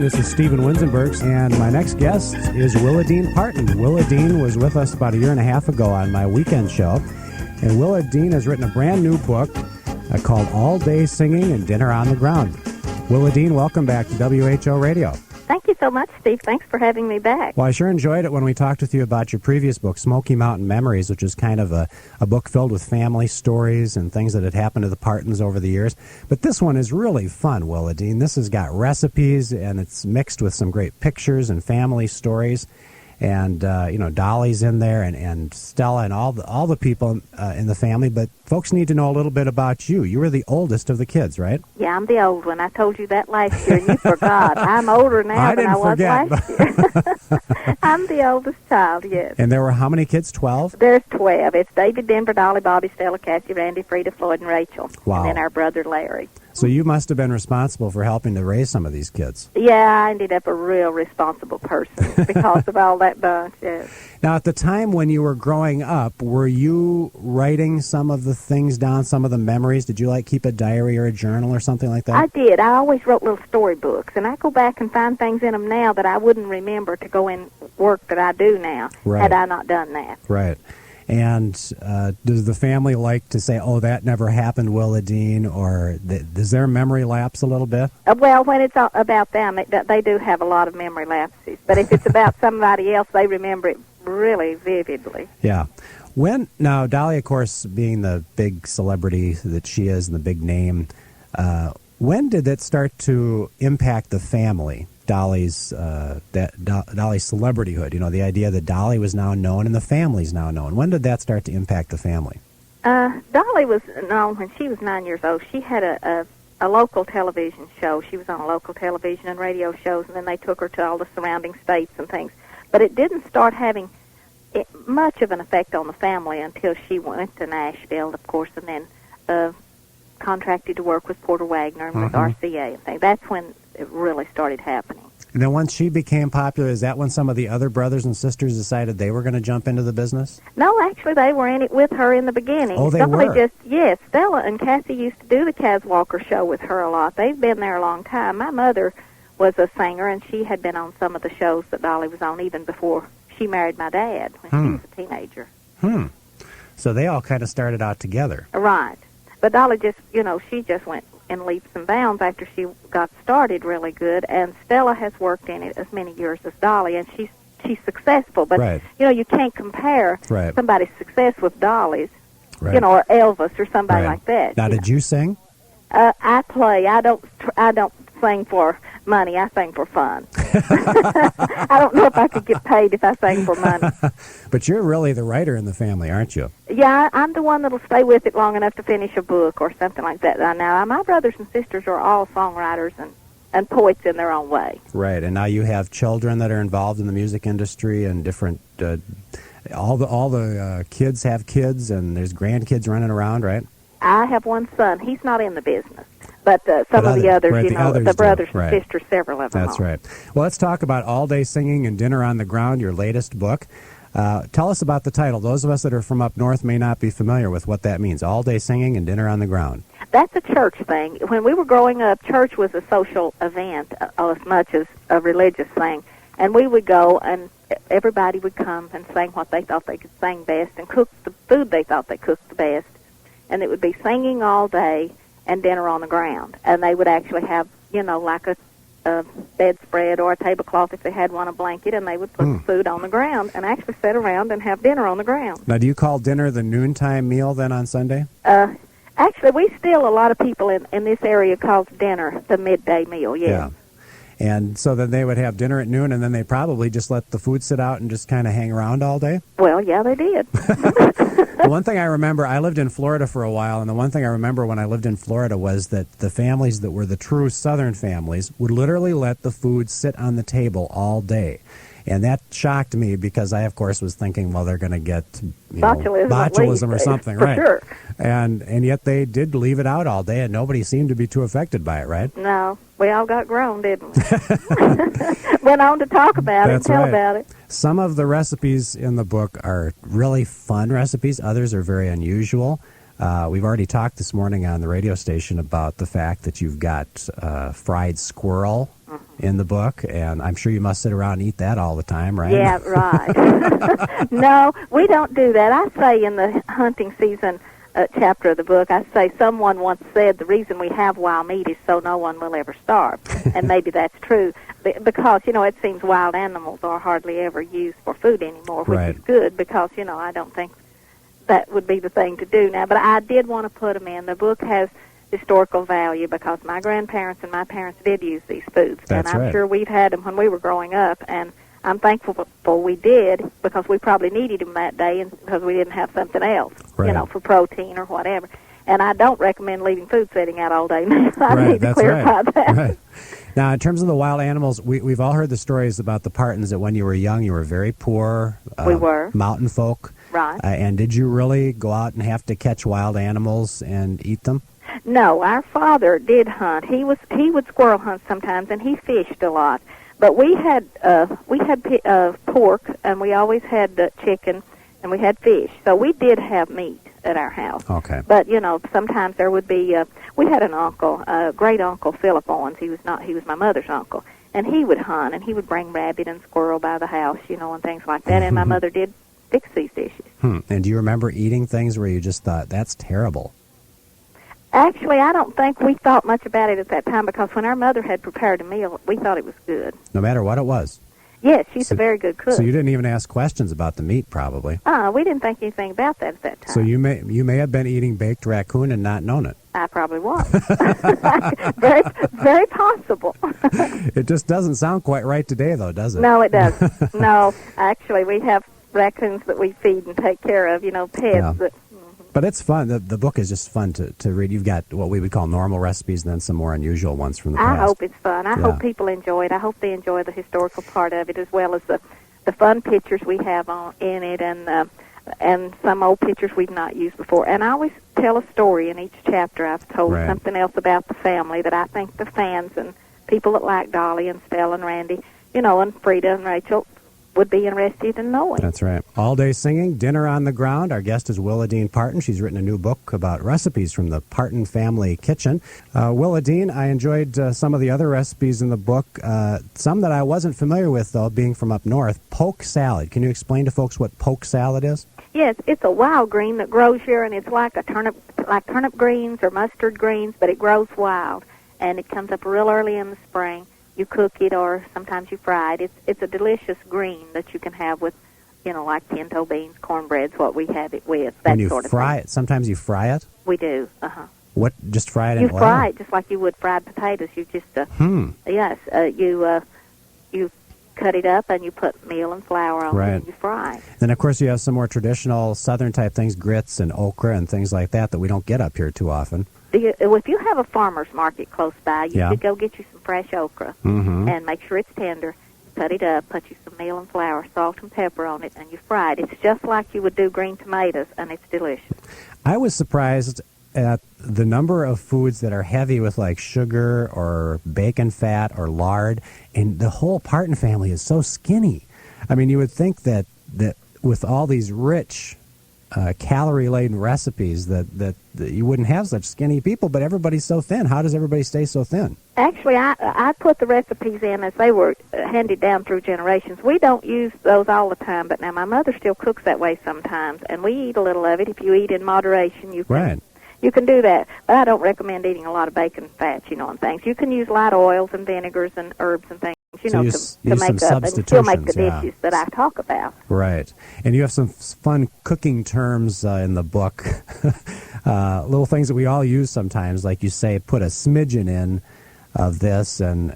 This is Stephen Winzenberg, and my next guest is Willadeene Parton. Willadeene was with us about a year and a half ago on my weekend show, and Willadeene has written a brand new book called All Day Singing and Dinner on the Ground. Willadeene, welcome back to WHO Radio. Thank you so much, Steve. Thanks for having me back. Well, I sure enjoyed it when we talked with you about your previous book, Smoky Mountain Memories, which is kind of a book filled with family stories and things that had happened to the Partons over the years. But this one is really fun, Willadeene. This has got recipes, and it's mixed with some great pictures and family stories. And, Dolly's in there, and Stella, and all the people in the family. But folks need to know a little bit about you. You were the oldest of the kids, right? Yeah, I'm the old one. I told you that last year, and you forgot. I'm older now than I was last year. I'm the oldest child, yes. And there were how many kids? 12? There's 12. It's David, Denver, Dolly, Bobby, Stella, Cassie, Randy, Frida, Floyd, and Rachel. Wow. And then our brother, Larry. So you must have been responsible for helping to raise some of these kids. Yeah, I ended up a real responsible person because of all that bunch, yes. Now, at the time when you were growing up, were you writing some of the things down, some of the memories? Did you, keep a diary or a journal or something like that? I did. I always wrote little storybooks, and I go back and find things in them now that I wouldn't remember to go in work that I do now had I not done that. Right. And does the family like to say, oh, that never happened, Willadeene, or does their memory lapse a little bit? Well, when it's about them, they do have a lot of memory lapses. But if it's about somebody else, they remember it really vividly. Yeah. Now, Dolly, of course, being the big celebrity that she is and the big name, when did it start to impact the family? Dolly's celebrityhood, the idea that Dolly was now known and the family's now known. When did that start to impact the family? Dolly was known when she was 9 years old. She had a local television show. She was on a local television and radio shows, and then they took her to all the surrounding states and things. But it didn't start having much of an effect on the family until she went to Nashville, of course, and then contracted to work with Porter Wagner and with RCA and things. That's when it really started happening. And then once she became popular, is that when some of the other brothers and sisters decided they were going to jump into the business? No, actually, they were in it with her in the beginning. Oh, they were? Yes, Stella and Cassie used to do the Kaz Walker show with her a lot. They've been there a long time. My mother was a singer, and she had been on some of the shows that Dolly was on even before she married my dad when she was a teenager. So they all kind of started out together. Right. But Dolly just, she just went in leaps and bounds after she got started really good, and Stella has worked in it as many years as Dolly, and she's successful. But, you can't compare somebody's success with Dolly's, or Elvis or somebody like that. Now, did you sing? I play. I don't sing for money. I sing for fun. I don't know if I could get paid if I sang for money. But you're really the writer in the family, aren't you? Yeah, I'm the one that'll stay with it long enough to finish a book or something like that. Now, my brothers and sisters are all songwriters and poets in their own way. Right, and now you have children that are involved in the music industry and different... all the kids have kids, and there's grandkids running around, right? I have one son. He's not in the business. But some of the others, the brothers and sisters, several of them. That's right. Well, let's talk about All Day Singing and Dinner on the Ground, your latest book. Tell us about the title. Those of us that are from up north may not be familiar with what that means. All Day Singing and Dinner on the Ground. That's a church thing. When we were growing up, church was a social event as much as a religious thing. And we would go, and everybody would come and sing what they thought they could sing best and cook the food they thought they cooked the best. And it would be singing all day and dinner on the ground. And they would actually have, like a bedspread or a tablecloth if they had one, a blanket, and they would put the food on the ground and actually sit around and have dinner on the ground. Now, do you call dinner the noontime meal then on Sunday? Actually, a lot of people in this area calls dinner the midday meal, yes. Yeah. And so then they would have dinner at noon, and then they probably just let the food sit out and just kind of hang around all day? Well, yeah, they did. The one thing I remember, I lived in Florida for a while, and the one thing I remember when I lived in Florida was that the families that were the true Southern families would literally let the food sit on the table all day. And that shocked me because I, of course, was thinking, well, they're going to get botulism or something, for right? Sure. And yet they did leave it out all day, and nobody seemed to be too affected by it, right? No, we all got grown, didn't we? Went on to talk about it and tell about it. Some of the recipes in the book are really fun recipes. Others are very unusual. We've already talked this morning on the radio station about the fact that you've got fried squirrel in the book, and I'm sure you must sit around and eat that all the time, right? Yeah, right. No, we don't do that. I say in the hunting season chapter of the book, I say someone once said the reason we have wild meat is so no one will ever starve. And maybe that's true because, it seems wild animals are hardly ever used for food anymore, which is good because, I don't think that would be the thing to do now. But I did want to put them in. The book has historical value because my grandparents and my parents did use these foods. That's and I'm right. sure we've had them when we were growing up, and I'm thankful we did because we probably needed them that day and because we didn't have something else, for protein or whatever. And I don't recommend leaving food sitting out all day. I need to clarify that. Right. Now, in terms of the wild animals, we've all heard the stories about the Partons that when you were young, you were very poor. We were. Mountain folk. Right. And did you really go out and have to catch wild animals and eat them? No, our father did hunt. He would squirrel hunt sometimes, and he fished a lot. But we had pork, and we always had chicken, and we had fish. So we did have meat at our house. Okay. But sometimes there would be. We had an uncle, great uncle Philip Owens. He was my mother's uncle, and he would hunt, and he would bring rabbit and squirrel by the house, and things like that. And my mother did fix these dishes. And do you remember eating things where you just thought that's terrible? Actually, I don't think we thought much about it at that time because when our mother had prepared a meal, we thought it was good. No matter what it was? Yes, she's a very good cook. So you didn't even ask questions about the meat, probably? We didn't think anything about that at that time. So you may have been eating baked raccoon and not known it. I probably was. Very, very possible. It just doesn't sound quite right today, though, does it? No, it doesn't. No, actually, we have raccoons that we feed and take care of, pets. Yeah. That, But it's fun. The book is just fun to read. You've got what we would call normal recipes and then some more unusual ones from the past. I hope it's fun. I hope people enjoy it. I hope they enjoy the historical part of it as well as the fun pictures we have in it and some old pictures we've not used before. And I always tell a story in each chapter. I've told something else about the family that I think the fans and people that like Dolly and Stella and Randy, and Frida and Rachel would be interested in knowing. That's right. All day singing, dinner on the ground. Our guest is Willadeene Parton. She's written a new book about recipes from the Parton family kitchen. Willadeene, I enjoyed some of the other recipes in the book. Some that I wasn't familiar with, though, being from up north. Poke salad. Can you explain to folks what poke salad is? Yes, it's a wild green that grows here, and it's like turnip greens or mustard greens, but it grows wild, and it comes up real early in the spring. You cook it, or sometimes you fry it. It's a delicious green that you can have with, like pinto beans, cornbread's what we have it with. That when you sort of fry thing. it, sometimes you fry it? We do. What? Just fry it in oil? You fry it just like you would fried potatoes. You just yes, you cut it up and you put meal and flour on it and you fry it. Then of course you have some more traditional southern type things, grits and okra and things like that we don't get up here too often. If you have a farmer's market close by, you should go get you some fresh okra and make sure it's tender. Cut it up, put you some meal and flour, salt and pepper on it, and you fry it. It's just like you would do green tomatoes, and it's delicious. I was surprised at the number of foods that are heavy with like sugar or bacon fat or lard, and the whole Parton family is so skinny. I mean, you would think that with all these rich calorie-laden recipes that you wouldn't have such skinny people, but everybody's so thin. How does everybody stay so thin? Actually, I put the recipes in as they were handed down through generations. We don't use those all the time, but now my mother still cooks that way sometimes, and we eat a little of it. If you eat in moderation, you can you can do that. But I don't recommend eating a lot of bacon fats, and things. You can use light oils and vinegars and herbs and things. To make up and still make the dishes that I talk about. Right. And you have some fun cooking terms in the book, little things that we all use sometimes, like you say, put a smidgen in of this, and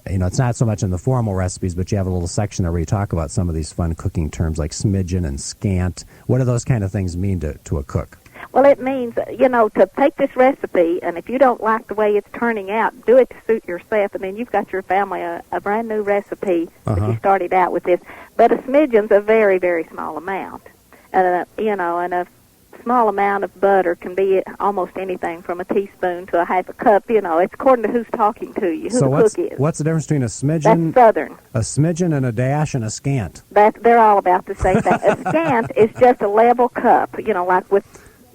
it's not so much in the formal recipes, but you have a little section there where you talk about some of these fun cooking terms like smidgen and scant. What do those kind of things mean to a cook? Well, it means, to take this recipe, and if you don't like the way it's turning out, do it to suit yourself, and then you've got your family a brand new recipe that you started out with this. But a smidgen's a very, very small amount. And, and a small amount of butter can be almost anything from a teaspoon to a half a cup. It's according to who's talking to you, who the cook is. What's the difference between a smidgen? That's Southern. A smidgen and a dash and a scant. They're all about the same thing. A scant is just a level cup, like with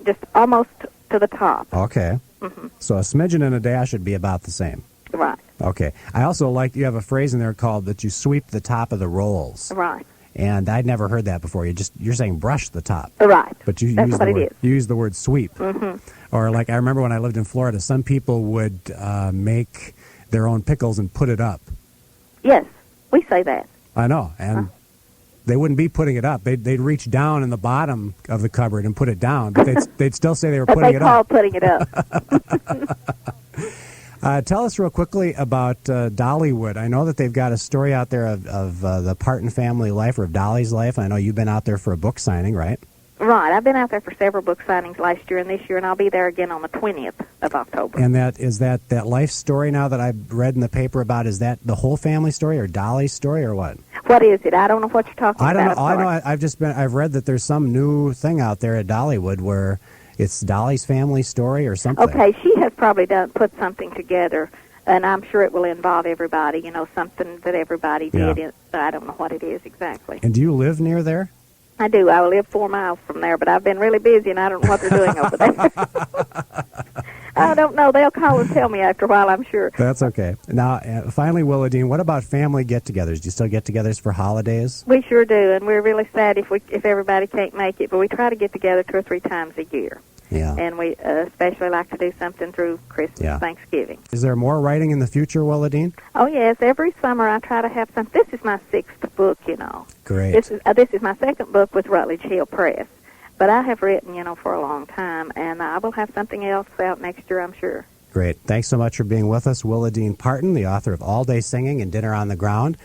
just almost to the top. Okay. Mm-hmm. So a smidgen and a dash would be about the same. Right. Okay. I also like you have a phrase in there called that you sweep the top of the rolls. Right. And I'd never heard that before. You're saying brush the top. Right. But you That's use what the it word, is. you use the word sweep. Mm-hmm. Or like I remember when I lived in Florida, some people would make their own pickles and put it up. Yes, we say that. I know, and they wouldn't be putting it up. They'd reach down in the bottom of the cupboard and put it down, but they'd still say they were putting it up. But they call putting it up. Tell us real quickly about Dollywood. I know that they've got a story out there of the Parton family life, or of Dolly's life. I know you've been out there for a book signing, right? Right. I've been out there for several book signings last year and this year, and I'll be there again on the 20th of October. And that life story now that I've read in the paper about, is that the whole family story or Dolly's story or what? What is it? I don't know what you're talking about. I don't know. I know. I've read that there's some new thing out there at Dollywood where it's Dolly's family story or something. Okay, she has probably put something together, and I'm sure it will involve everybody. Something that everybody did. Yeah. I don't know what it is exactly. And do you live near there? I do. I live 4 miles from there, but I've been really busy, and I don't know what they're doing over there. I don't know. They'll call and tell me after a while, I'm sure. That's okay. Now, finally, Willadeene, what about family get-togethers? Do you still get-togethers for holidays? We sure do, and we're really sad if everybody can't make it, but we try to get together 2 or 3 times a year. Yeah. And we especially like to do something through Christmas, Thanksgiving. Is there more writing in the future, Willadeene? Oh, yes. Every summer I try to have some. This is my 6th book, Great. This is my 2nd book with Rutledge Hill Press. But I have written, for a long time, and I will have something else out next year, I'm sure. Great. Thanks so much for being with us, Willadeene Parton, the author of All Day Singing and Dinner on the Ground.